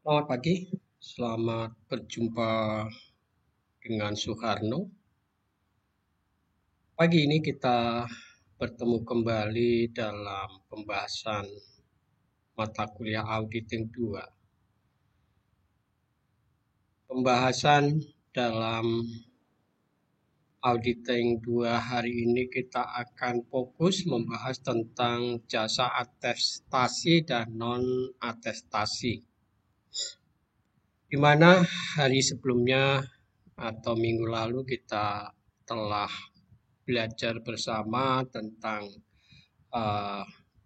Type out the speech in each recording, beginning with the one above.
Selamat pagi, selamat berjumpa dengan Soekarno. Pagi ini kita bertemu kembali dalam pembahasan mata kuliah auditing 2. Pembahasan dalam auditing 2 hari ini kita akan fokus membahas tentang jasa atestasi dan non-atestasi. Di mana hari sebelumnya atau minggu lalu kita telah belajar bersama tentang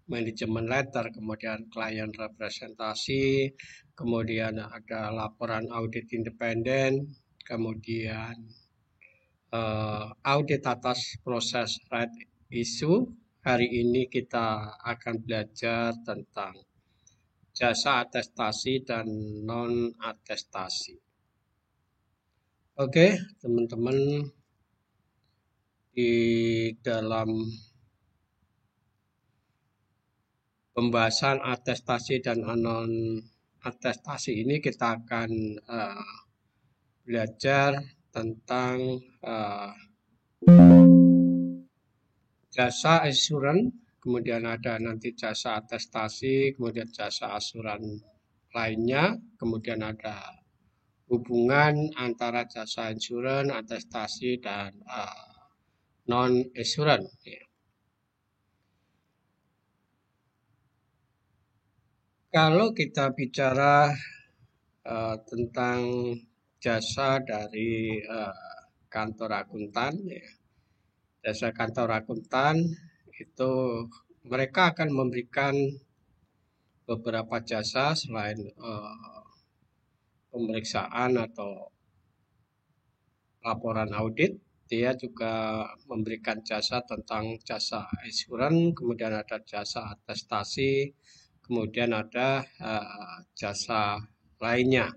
manajemen letter, kemudian klien representasi, kemudian ada laporan audit independen, kemudian audit atas proses right issue. Hari ini kita akan belajar tentang jasa atestasi dan non-atestasi. Oke, teman-teman, di dalam pembahasan atestasi dan non-atestasi ini kita akan belajar tentang jasa asuran, kemudian ada nanti jasa atestasi, kemudian jasa asuran lainnya, kemudian ada hubungan antara jasa insuran, atestasi, dan non-asuran. Kalau kita bicara tentang jasa dari kantor akuntan, jasa kantor akuntan itu mereka akan memberikan beberapa jasa selain pemeriksaan atau laporan audit. Dia juga memberikan jasa tentang jasa asuran, kemudian ada jasa atestasi, kemudian ada jasa lainnya.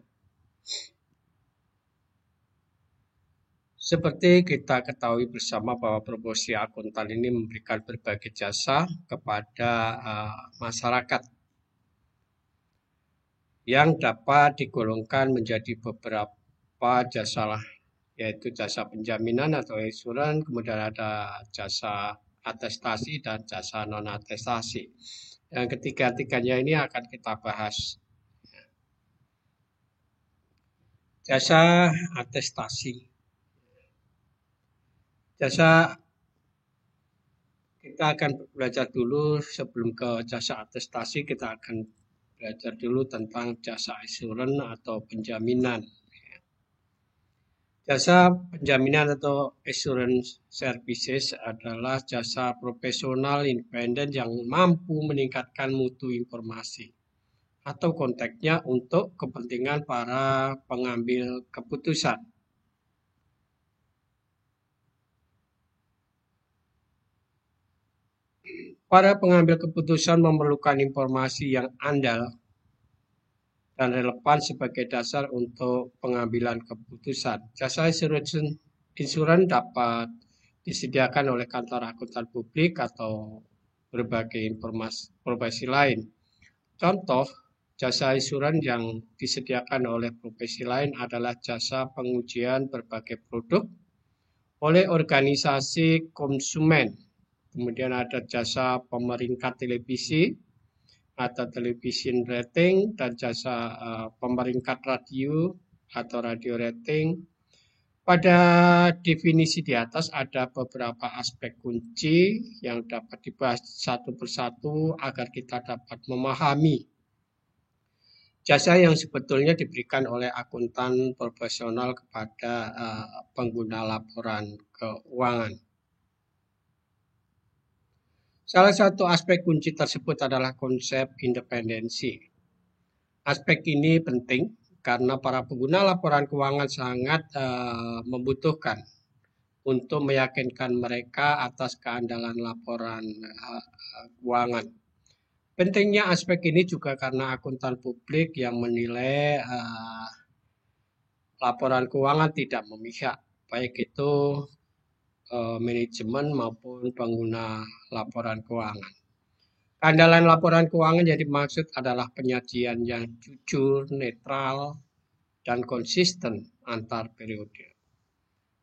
Seperti kita ketahui bersama bahwa profesi akuntan ini memberikan berbagai jasa kepada masyarakat yang dapat digolongkan menjadi beberapa jasa, yaitu jasa penjaminan atau insuran, kemudian ada jasa atestasi dan jasa non-atestasi. Yang ketiga-tiganya ini akan kita bahas. Jasa atestasi. Jasa kita akan belajar dulu sebelum ke jasa atestasi, kita akan belajar dulu tentang jasa asuran atau penjaminan. Jasa penjaminan atau assurance services adalah jasa profesional independen yang mampu meningkatkan mutu informasi atau konteksnya untuk kepentingan para pengambil keputusan. Para pengambil keputusan memerlukan informasi yang andal dan relevan sebagai dasar untuk pengambilan keputusan. Jasa insuran dapat disediakan oleh kantor akuntan publik atau berbagai profesi lain. Contoh, jasa insuran yang disediakan oleh profesi lain adalah jasa pengujian berbagai produk oleh organisasi konsumen. Kemudian ada jasa pemeringkat televisi atau television rating dan jasa pemeringkat radio atau radio rating. Pada definisi di atas ada beberapa aspek kunci yang dapat dibahas satu persatu agar kita dapat memahami jasa yang sebetulnya diberikan oleh akuntan profesional kepada pengguna laporan keuangan. Salah satu aspek kunci tersebut adalah konsep independensi. Aspek ini penting karena para pengguna laporan keuangan sangat membutuhkan untuk meyakinkan mereka atas keandalan laporan keuangan. Pentingnya aspek ini juga karena akuntan publik yang menilai laporan keuangan tidak memihak, baik itu manajemen maupun pengguna laporan keuangan. Keandalan laporan keuangan yang dimaksud adalah penyajian yang jujur, netral, dan konsisten antar periode.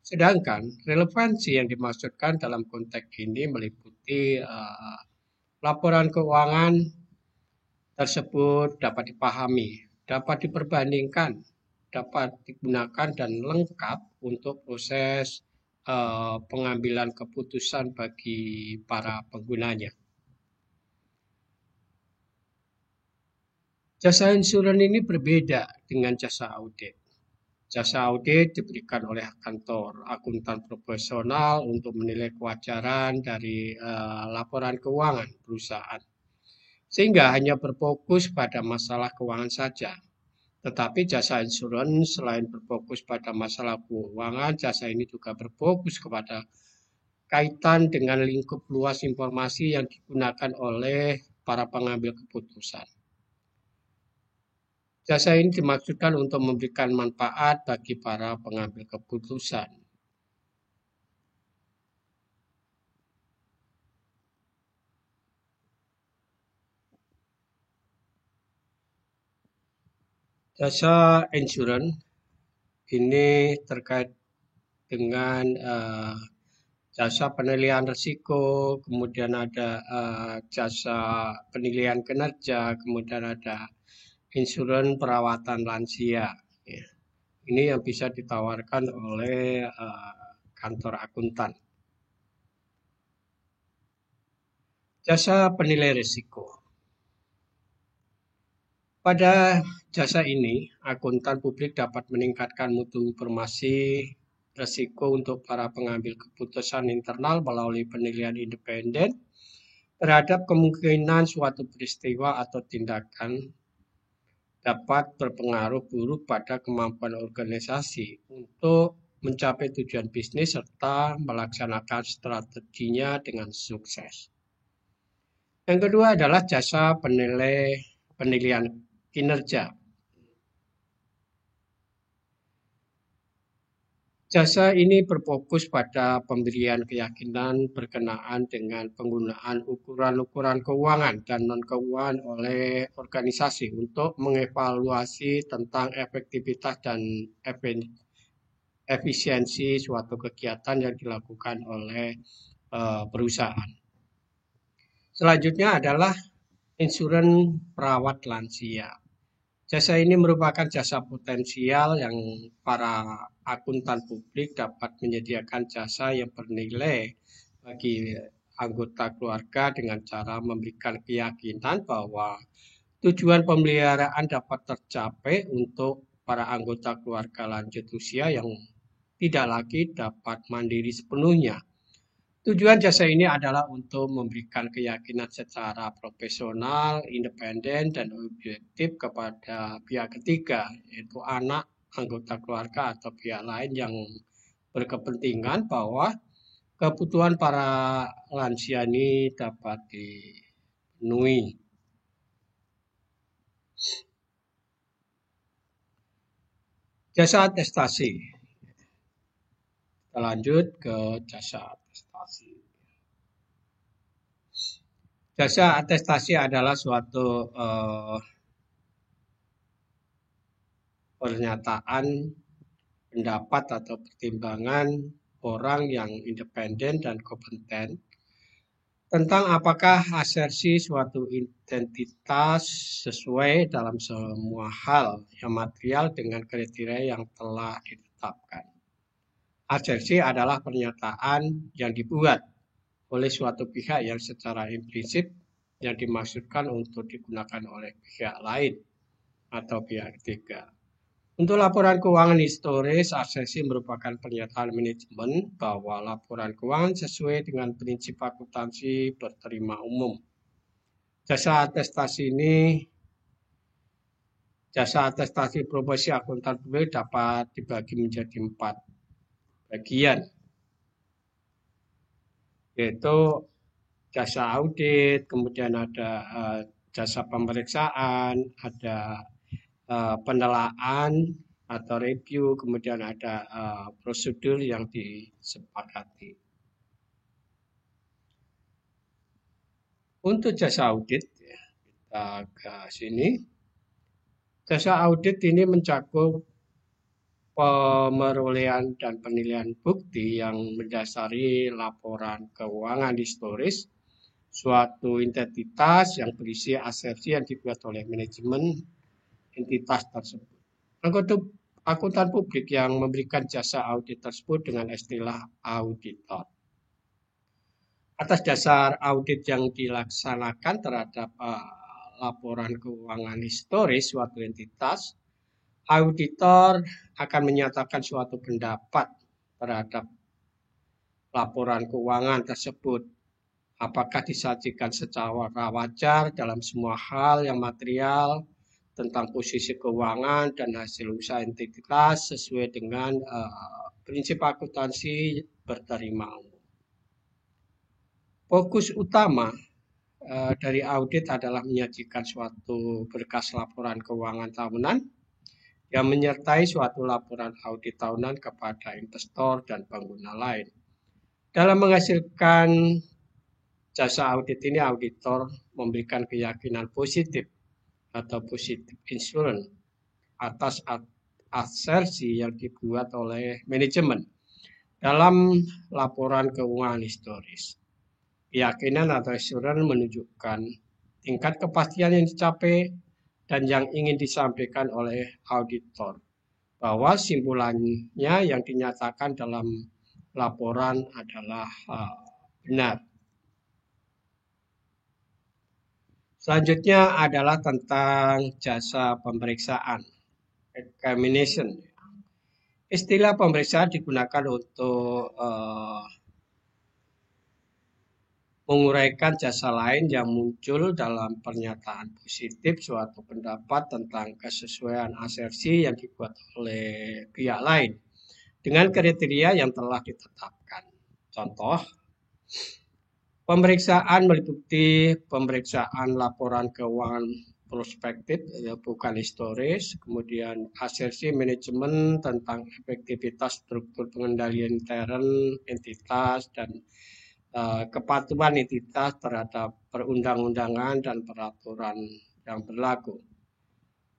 Sedangkan relevansi yang dimaksudkan dalam konteks ini meliputi laporan keuangan tersebut dapat dipahami, dapat diperbandingkan, dapat digunakan dan lengkap untuk proses pengambilan keputusan bagi para penggunanya. Jasa insuran ini berbeda dengan jasa audit. Jasa audit diberikan oleh kantor akuntan profesional untuk menilai kewajaran dari laporan keuangan perusahaan. Sehingga hanya berfokus pada masalah keuangan saja. Tetapi jasa insurans selain berfokus pada masalah keuangan, jasa ini juga berfokus kepada kaitan dengan lingkup luas informasi yang digunakan oleh para pengambil keputusan. Jasa ini dimaksudkan untuk memberikan manfaat bagi para pengambil keputusan. Jasa insurans ini terkait dengan jasa penilaian risiko, kemudian ada jasa penilaian kinerja, kemudian ada insurans perawatan lansia. Ya. Ini yang bisa ditawarkan oleh kantor akuntan. Jasa penilai risiko. Pada jasa ini, akuntan publik dapat meningkatkan mutu informasi risiko untuk para pengambil keputusan internal melalui penilaian independen terhadap kemungkinan suatu peristiwa atau tindakan dapat berpengaruh buruk pada kemampuan organisasi untuk mencapai tujuan bisnis serta melaksanakan strateginya dengan sukses. Yang kedua adalah jasa penilaian kinerja. Jasa ini berfokus pada pemberian keyakinan berkenaan dengan penggunaan ukuran-ukuran keuangan dan non-keuangan oleh organisasi untuk mengevaluasi tentang efektivitas dan efisiensi suatu kegiatan yang dilakukan oleh perusahaan. Selanjutnya adalah insurans perawat lansia. Jasa ini merupakan jasa potensial yang para akuntan publik dapat menyediakan jasa yang bernilai bagi anggota keluarga dengan cara memberikan keyakinan bahwa tujuan pemeliharaan dapat tercapai untuk para anggota keluarga lanjut usia yang tidak lagi dapat mandiri sepenuhnya. Tujuan jasa ini adalah untuk memberikan keyakinan secara profesional, independen, dan objektif kepada pihak ketiga, yaitu anak, anggota keluarga, atau pihak lain yang berkepentingan bahwa kebutuhan para lansia ini dapat dipenuhi. Jasa atestasi. Kita lanjut ke jasa atestasi. Jasa atestasi adalah suatu pernyataan pendapat atau pertimbangan orang yang independen dan kompeten tentang apakah asersi suatu identitas sesuai dalam semua hal yang material dengan kriteria yang telah ditetapkan. Asersi adalah pernyataan yang dibuat oleh suatu pihak yang secara implisit yang dimaksudkan untuk digunakan oleh pihak lain atau pihak ketiga. Untuk laporan keuangan historis, asersi merupakan pernyataan manajemen bahwa laporan keuangan sesuai dengan prinsip akuntansi berterima umum. Jasa atestasi profesi akuntan publik dapat dibagi menjadi 4 bagian, yaitu jasa audit, kemudian ada jasa pemeriksaan, ada penelaahan atau review, kemudian ada prosedur yang disepakati. Untuk jasa audit, ya, kita ke sini. Jasa audit ini mencakup pemerolehan dan penilaian bukti yang mendasari laporan keuangan historis suatu entitas yang berisi asersi yang dibuat oleh manajemen entitas tersebut. Akuntan publik yang memberikan jasa audit tersebut dengan istilah auditor. Atas dasar audit yang dilaksanakan terhadap laporan keuangan historis suatu entitas, auditor akan menyatakan suatu pendapat terhadap laporan keuangan tersebut. Apakah disajikan secara wajar dalam semua hal yang material tentang posisi keuangan dan hasil usaha entitas sesuai dengan prinsip akuntansi berterima umum. Fokus utama dari audit adalah menyajikan suatu berkas laporan keuangan tahunan yang menyertai suatu laporan audit tahunan kepada investor dan pengguna lain. Dalam menghasilkan jasa audit ini, auditor memberikan keyakinan positif atau positive insurance atas asersi yang dibuat oleh manajemen dalam laporan keuangan historis. Keyakinan atau assurance menunjukkan tingkat kepastian yang dicapai dan yang ingin disampaikan oleh auditor bahwa simpulannya yang dinyatakan dalam laporan adalah benar. Selanjutnya adalah tentang jasa pemeriksaan, examination. Istilah pemeriksaan digunakan untuk menguraikan jasa lain yang muncul dalam pernyataan positif suatu pendapat tentang kesesuaian asersi yang dibuat oleh pihak lain dengan kriteria yang telah ditetapkan. Contoh, pemeriksaan meliputi pemeriksaan laporan keuangan prospektif, bukan historis, kemudian asersi manajemen tentang efektivitas struktur pengendalian intern entitas dan kepatuhan entitas terhadap perundang-undangan dan peraturan yang berlaku.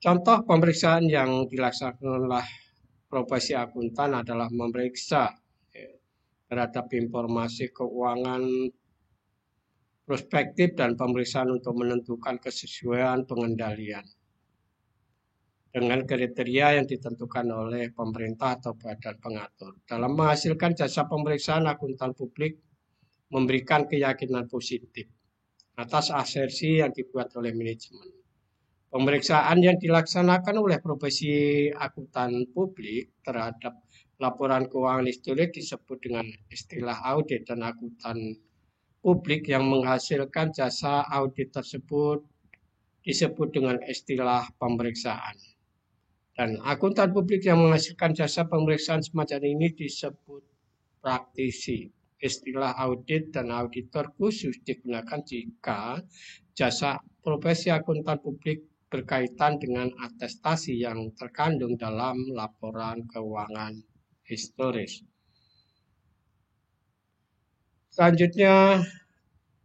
Contoh pemeriksaan yang dilaksanakan oleh profesi akuntan adalah memeriksa terhadap informasi keuangan prospektif dan pemeriksaan untuk menentukan kesesuaian pengendalian dengan kriteria yang ditentukan oleh pemerintah atau badan pengatur. Dalam menghasilkan jasa pemeriksaan, akuntan publik memberikan keyakinan positif atas asersi yang dibuat oleh manajemen. Pemeriksaan yang dilaksanakan oleh profesi akuntan publik terhadap laporan keuangan historik disebut dengan istilah audit, dan akuntan publik yang menghasilkan jasa audit tersebut disebut dengan istilah pemeriksaan. Dan akuntan publik yang menghasilkan jasa pemeriksaan semacam ini disebut praktisi. Istilah audit dan auditor khusus digunakan jika jasa profesi akuntan publik berkaitan dengan atestasi yang terkandung dalam laporan keuangan historis. Selanjutnya,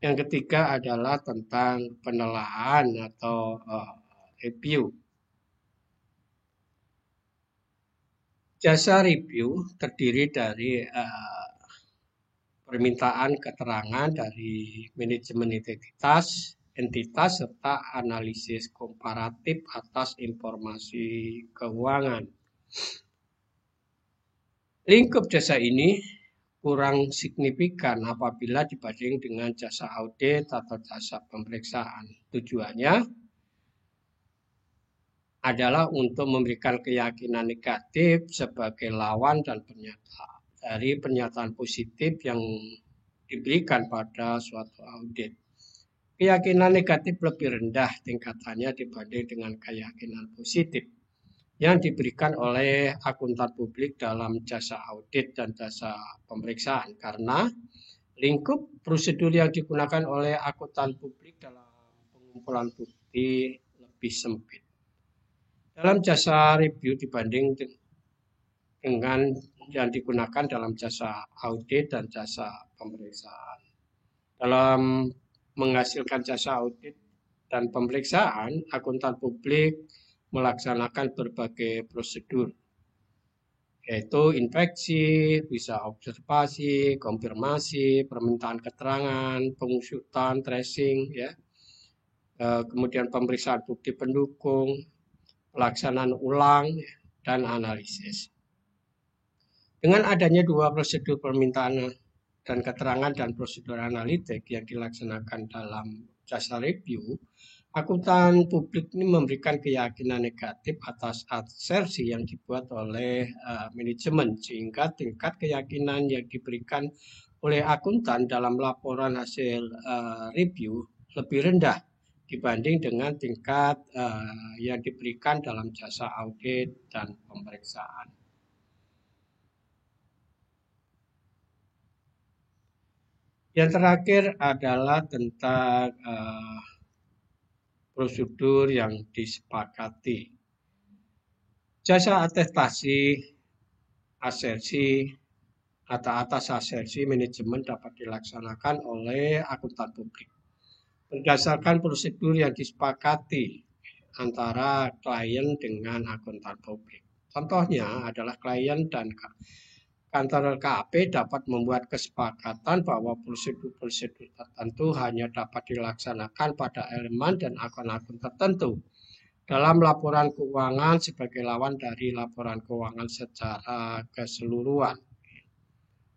yang ketiga adalah tentang penelaahan atau review. Jasa review terdiri dari permintaan keterangan dari manajemen entitas serta analisis komparatif atas informasi keuangan. Lingkup jasa ini kurang signifikan apabila dibanding dengan jasa audit atau jasa pemeriksaan. Tujuannya adalah untuk memberikan keyakinan negatif sebagai lawan dan dari pernyataan positif yang diberikan pada suatu audit. Keyakinan negatif lebih rendah tingkatannya dibanding dengan keyakinan positif yang diberikan oleh akuntan publik dalam jasa audit dan jasa pemeriksaan, karena lingkup prosedur yang digunakan oleh akuntan publik dalam pengumpulan bukti lebih sempit dalam jasa review dibanding dengan yang digunakan dalam jasa audit dan jasa pemeriksaan. Dalam menghasilkan jasa audit dan pemeriksaan, akuntan publik melaksanakan berbagai prosedur, yaitu inspeksi, bisa observasi, konfirmasi, permintaan keterangan, pengusutan, tracing, ya, kemudian pemeriksaan bukti pendukung, pelaksanaan ulang, dan analisis. Dengan adanya dua prosedur permintaan dan keterangan dan prosedur analitik yang dilaksanakan dalam jasa review, akuntan publik ini memberikan keyakinan negatif atas asersi yang dibuat oleh manajemen, sehingga tingkat keyakinan yang diberikan oleh akuntan dalam laporan hasil review lebih rendah dibanding dengan tingkat yang diberikan dalam jasa audit dan pemeriksaan. Yang terakhir adalah tentang prosedur yang disepakati. Jasa atestasi, asersi, atau atas asersi manajemen dapat dilaksanakan oleh akuntan publik berdasarkan prosedur yang disepakati antara klien dengan akuntan publik. Contohnya adalah klien dan kantor KAP dapat membuat kesepakatan bahwa prosedur-prosedur tertentu hanya dapat dilaksanakan pada elemen dan akun-akun tertentu dalam laporan keuangan sebagai lawan dari laporan keuangan secara keseluruhan.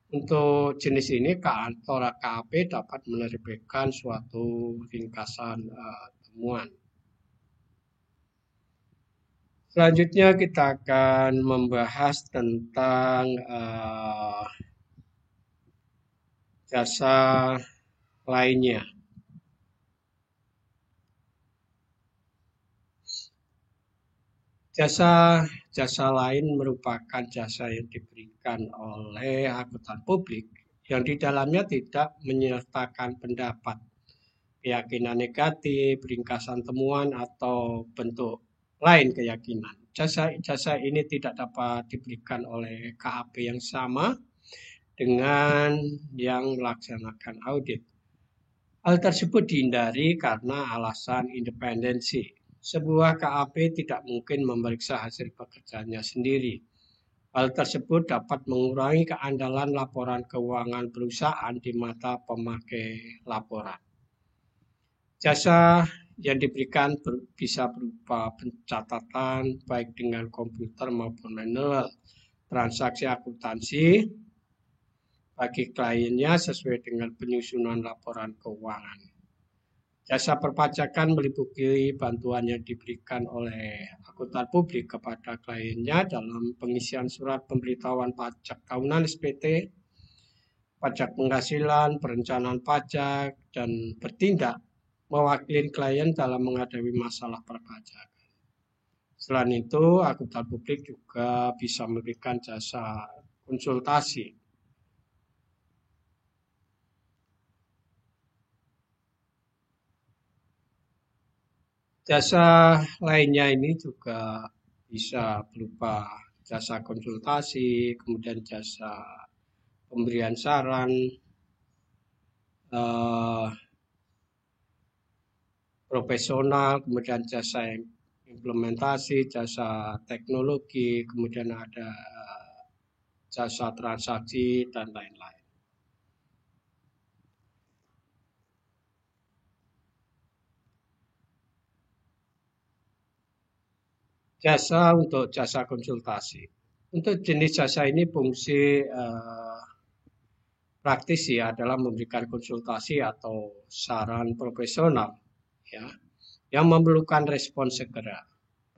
Untuk jenis ini, kantor KAP dapat menerbitkan suatu ringkasan temuan. Selanjutnya kita akan membahas tentang jasa lainnya. Jasa lain merupakan jasa yang diberikan oleh akuntan publik yang di dalamnya tidak menyertakan pendapat, keyakinan negatif, ringkasan temuan, atau bentuk lain keyakinan. Jasa ini tidak dapat diberikan oleh KAP yang sama dengan yang melaksanakan audit. Hal tersebut dihindari karena alasan independensi. Sebuah KAP tidak mungkin memeriksa hasil pekerjaannya sendiri. Hal tersebut dapat mengurangi keandalan laporan keuangan perusahaan di mata pemakai laporan. Jasa yang diberikan bisa berupa pencatatan baik dengan komputer maupun manual, transaksi akuntansi bagi kliennya sesuai dengan penyusunan laporan keuangan. Jasa perpajakan meliputi bantuan yang diberikan oleh akuntan publik kepada kliennya dalam pengisian surat pemberitahuan pajak tahunan SPT, pajak penghasilan, perencanaan pajak, dan bertindak mewakili klien dalam menghadapi masalah perpajakan. Selain itu, akuntan publik juga bisa memberikan jasa konsultasi. Jasa lainnya ini juga bisa berupa jasa konsultasi, kemudian jasa pemberian saran, profesional, kemudian jasa implementasi, jasa teknologi, kemudian ada jasa transaksi, dan lain-lain. Jasa untuk jasa konsultasi. Untuk jenis jasa ini fungsi praktis ya adalah memberikan konsultasi atau saran profesional ya yang memerlukan respon segera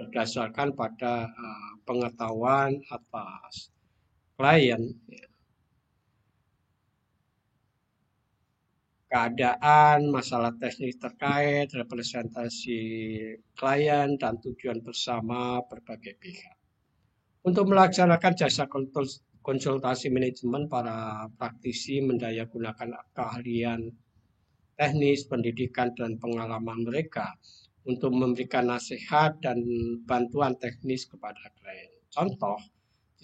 berdasarkan pada pengetahuan atas klien, ya, keadaan, masalah teknis terkait, representasi klien, dan tujuan bersama berbagai pihak. Untuk melaksanakan jasa konsultasi manajemen, para praktisi mendayagunakan keahlian teknis, pendidikan, dan pengalaman mereka untuk memberikan nasihat dan bantuan teknis kepada klien. Contoh,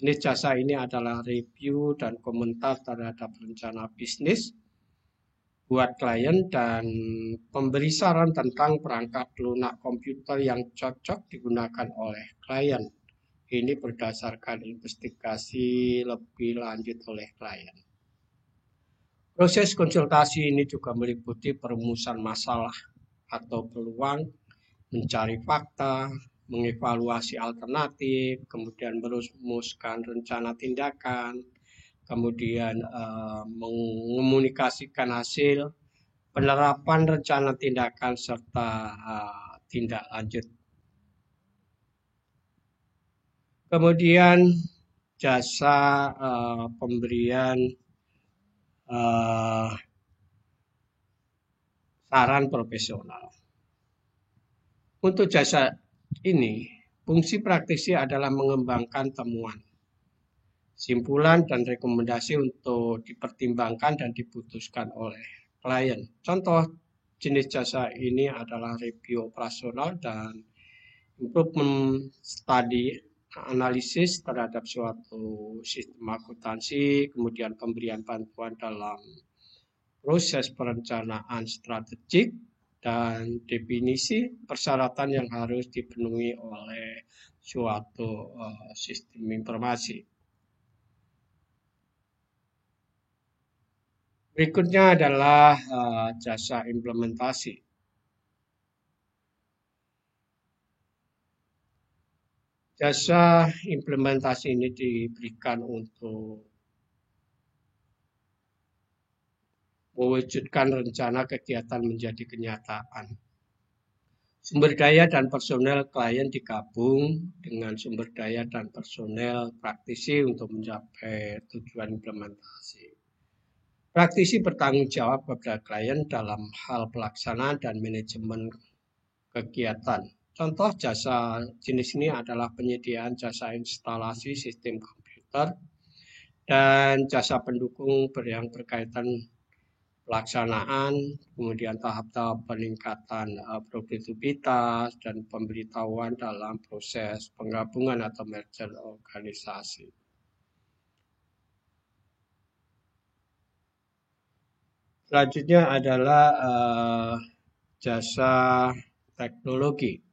jenis jasa ini adalah review dan komentar terhadap rencana bisnis, buat klien dan memberi saran tentang perangkat lunak komputer yang cocok digunakan oleh klien. Ini berdasarkan investigasi lebih lanjut oleh klien. Proses konsultasi ini juga meliputi perumusan masalah atau peluang, mencari fakta, mengevaluasi alternatif, kemudian merumuskan rencana tindakan, kemudian mengomunikasikan hasil, penerapan rencana tindakan, serta tindak lanjut. Kemudian jasa pemberian saran profesional. Untuk jasa ini, fungsi praktisi adalah mengembangkan temuan, simpulan, dan rekomendasi untuk dipertimbangkan dan diputuskan oleh klien. Contoh jenis jasa ini adalah review operasional dan improvement study, analisis terhadap suatu sistem akuntansi, kemudian pemberian bantuan dalam proses perencanaan strategik, dan definisi persyaratan yang harus dipenuhi oleh suatu sistem informasi. Berikutnya adalah jasa implementasi. Jasa implementasi ini diberikan untuk mewujudkan rencana kegiatan menjadi kenyataan. Sumber daya dan personel klien digabung dengan sumber daya dan personel praktisi untuk mencapai tujuan implementasi. Praktisi bertanggung jawab kepada klien dalam hal pelaksanaan dan manajemen kegiatan. Contoh jasa jenis ini adalah penyediaan jasa instalasi sistem komputer dan jasa pendukung yang berkaitan pelaksanaan, kemudian tahap-tahap peningkatan produktivitas dan pemberitahuan dalam proses penggabungan atau merger organisasi. Selanjutnya adalah jasa teknologi.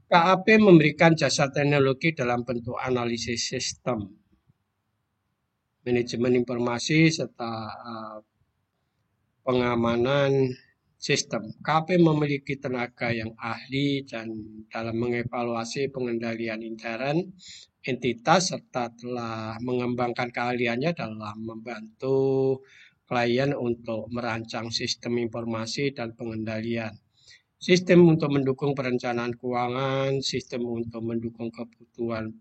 KAP memberikan jasa teknologi dalam bentuk analisis sistem, manajemen informasi, serta pengamanan sistem. KAP memiliki tenaga yang ahli dan dalam mengevaluasi pengendalian intern entitas, serta telah mengembangkan keahliannya dalam membantu klien untuk merancang sistem informasi dan pengendalian. Sistem untuk mendukung perencanaan keuangan, sistem untuk mendukung kebutuhan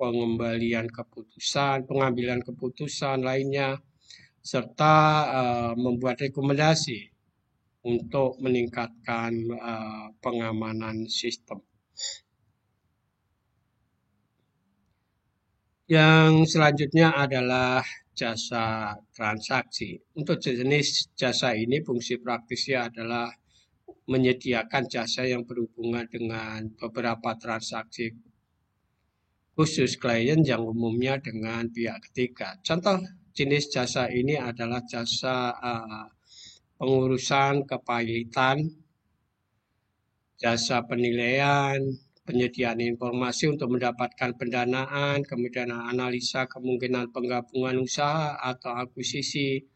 pengembalian keputusan, pengambilan keputusan lainnya, serta membuat rekomendasi untuk meningkatkan pengamanan sistem. Yang selanjutnya adalah jasa transaksi. Untuk jenis jasa ini, fungsi praktisnya adalah menyediakan jasa yang berhubungan dengan beberapa transaksi khusus klien yang umumnya dengan pihak ketiga. Contoh jenis jasa ini adalah jasa pengurusan kepailitan, jasa penilaian, penyediaan informasi untuk mendapatkan pendanaan, kemudian analisa kemungkinan penggabungan usaha atau akuisisi,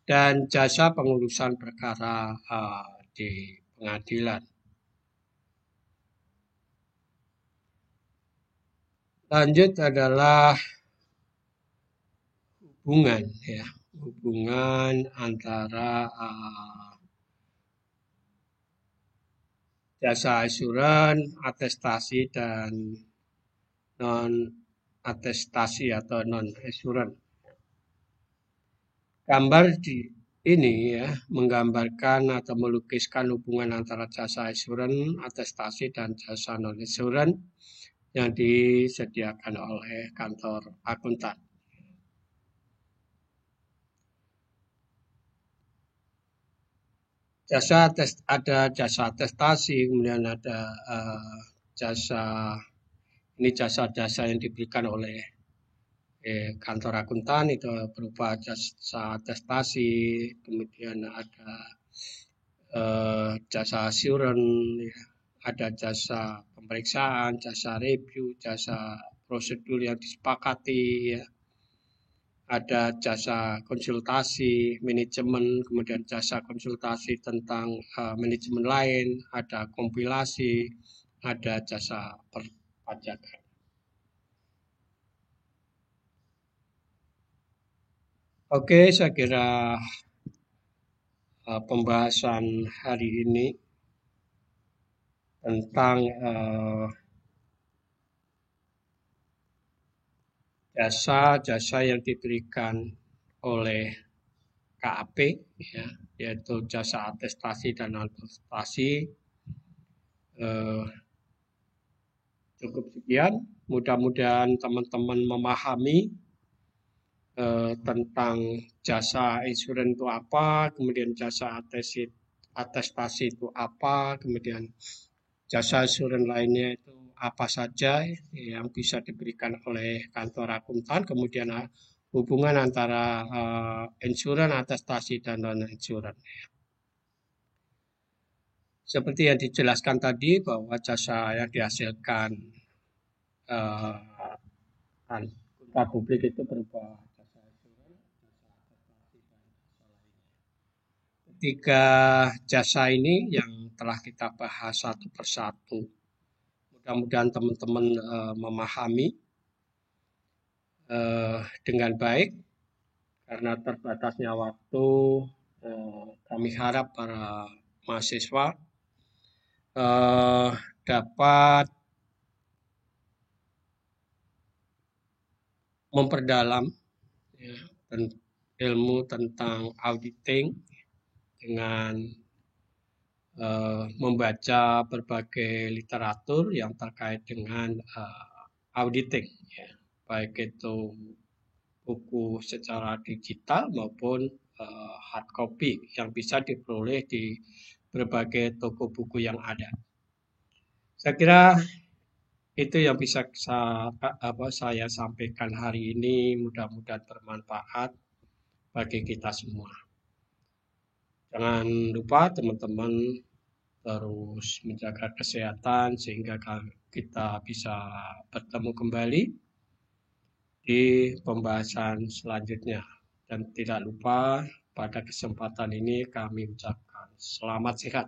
dan jasa pengurusan perkara di pengadilan. Lanjut adalah hubungan antara jasa asuran, atestasi, dan non-atestasi atau non-asuran. Gambar di ini ya menggambarkan atau melukiskan hubungan antara jasa asuran, atestasi, dan jasa non-asuran yang disediakan oleh kantor akuntan. Ada jasa atestasi, kemudian ada jasa Ini jasa-jasa yang diberikan oleh kantor akuntan, itu berupa jasa atestasi, kemudian ada jasa assurance, ya, ada jasa pemeriksaan, jasa review, jasa prosedur yang disepakati, ya, ada jasa konsultasi manajemen, kemudian jasa konsultasi tentang manajemen lain, ada kompilasi, ada jasa perpajakan. Oke, saya kira pembahasan hari ini tentang jasa-jasa yang diberikan oleh KAP, ya, yaitu jasa atestasi dan atestasi. Cukup sekian. Mudah-mudahan teman-teman memahami tentang jasa insurans itu apa, kemudian jasa atestasi itu apa, kemudian jasa insurans lainnya itu apa saja yang bisa diberikan oleh kantor akuntan, kemudian hubungan antara insurans, atestasi, dan non-insurans. Seperti yang dijelaskan tadi bahwa jasa yang dihasilkan akuntan publik itu berupa jasa insurans, jasa atestasi, dan jasa lainnya. Tiga jasa ini yang telah kita bahas satu persatu. Mudah-mudahan teman-teman memahami dengan baik. Karena terbatasnya waktu, kami harap para mahasiswa dapat memperdalam, ya, ilmu tentang auditing dengan membaca berbagai literatur yang terkait dengan auditing, ya, baik itu buku secara digital maupun hard copy yang bisa diperoleh di berbagai toko buku yang ada. Saya kira itu yang bisa saya sampaikan hari ini. Mudah-mudahan bermanfaat bagi kita semua. Jangan lupa teman-teman terus menjaga kesehatan sehingga kita bisa bertemu kembali di pembahasan selanjutnya. Dan tidak lupa pada kesempatan ini kami ucapkan selamat sehat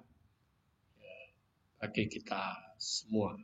bagi kita semua.